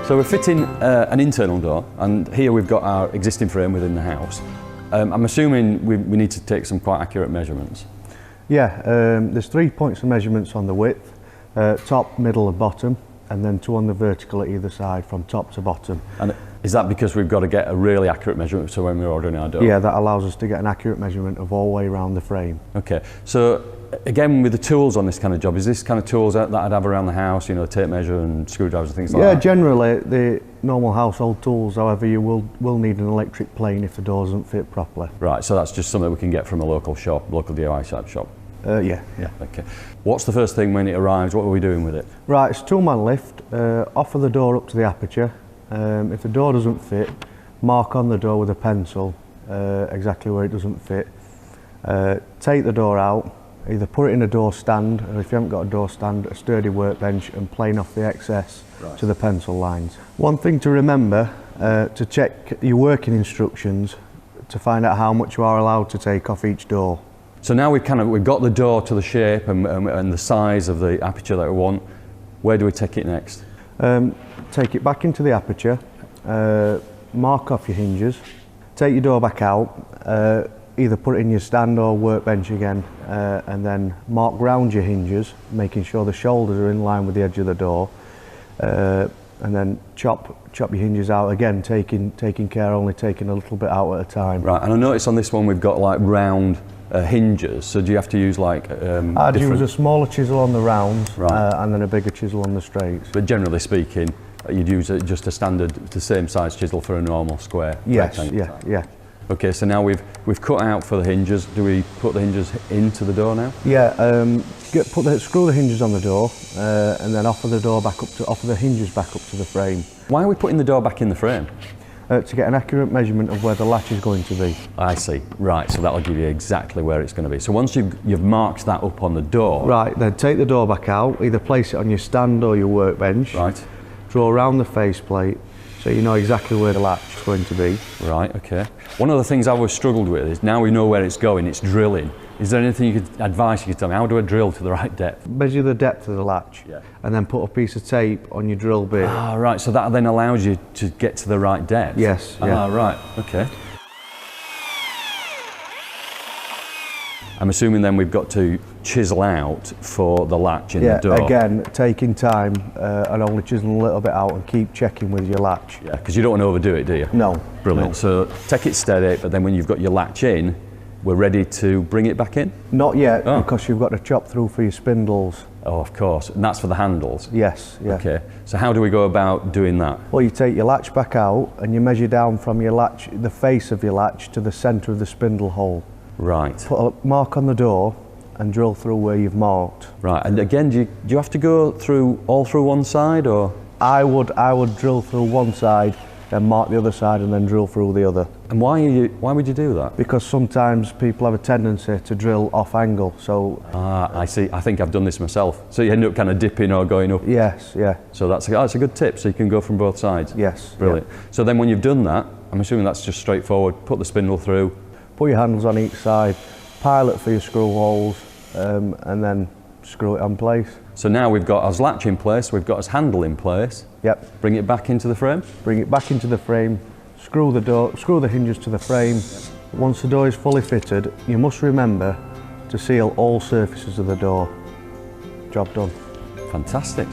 So we're fitting an internal door, and here we've got our existing frame within the house. I'm assuming we need to take some quite accurate measurements. Yeah, there's 3 points of measurements on the width, top, middle and bottom, and then 2 on the vertical at either side from top to bottom. And is that because we've got to get a really accurate measurement so when we're ordering our door? Yeah, that allows us to get an accurate measurement of all the way around the frame. Okay, so again with the tools on this kind of job, is this kind of tools that I'd have around the house, you know, tape measure and screwdrivers and things like that? Yeah, generally the normal household tools, however you will need an electric plane if the door doesn't fit properly. Right, so that's just something we can get from a local shop, local DIY type shop? Yeah. Okay. What's the first thing when it arrives? What are we doing with it? Right, it's a 2-man lift, offer the door up to the aperture. If the door doesn't fit, mark on the door with a pencil exactly where it doesn't fit. Take the door out, either put it in a door stand, or if you haven't got a door stand, a sturdy workbench, and plane off the excess to the pencil lines. One thing to remember, to check your working instructions to find out how much you are allowed to take off each door. So now we've got the door to the shape and the size of the aperture that we want. Where do we take it next? Take it back into the aperture, mark off your hinges, take your door back out, either put it in your stand or workbench again, and then mark round your hinges, making sure the shoulders are in line with the edge of the door, and then chop your hinges out again, taking care, only taking a little bit out at a time. Right, and I notice on this one we've got like round hinges, so do you have to use like I'd use a smaller chisel on the rounds, right, and then a bigger chisel on the straights. But generally speaking, you'd use just a standard, the same size chisel for a normal square? Yes, rectangle. yeah. Okay, so now we've cut out for the hinges. Do we put the hinges into the door now? Yeah, screw the hinges on the door, and then offer the hinges back up to the frame. Why are we putting the door back in the frame? To get an accurate measurement of where the latch is going to be. I see, right, so that'll give you exactly where it's going to be. So once you've marked that up on the door... Right, then take the door back out, either place it on your stand or your workbench. Right. Draw around the faceplate so you know exactly where the latch is going to be. Right, okay. One of the things I've always struggled with is now we know where it's going, it's drilling. Is there anything you could tell me? How do I drill to the right depth? Measure the depth of the latch, and then put a piece of tape on your drill bit. Ah, right, so that then allows you to get to the right depth? Yes, yeah. Ah, right, okay. I'm assuming then we've got to chisel out for the latch in the door. Yeah, again, taking time and only chiseling a little bit out and keep checking with your latch. Yeah, because you don't want to overdo it, do you? No. Brilliant. No. So take it steady, but then when you've got your latch in, we're ready to bring it back in? Not yet, because you've got to chop through for your spindles. Oh, of course, and that's for the handles? Yes, yeah. Okay, so how do we go about doing that? Well, you take your latch back out and you measure down from your latch, the face of your latch, to the centre of the spindle hole. Right. Put a mark on the door and drill through where you've marked. Right, and again, do you have to go all through one side, or? I would drill through one side, then mark the other side and then drill through the other. And why would you do that? Because sometimes people have a tendency to drill off angle, so... Ah, I see. I think I've done this myself. So you end up kind of dipping or going up? Yes, yeah. So that's a good tip, so you can go from both sides? Yes. Brilliant. Yeah. So then when you've done that, I'm assuming that's just straightforward, put the spindle through. Put your handles on each side, pilot for your screw holes, and then screw it on place. So now we've got our latch in place, we've got our handle in place. Yep. Bring it back into the frame? Bring it back into the frame, screw the hinges to the frame. Once the door is fully fitted, you must remember to seal all surfaces of the door. Job done. Fantastic.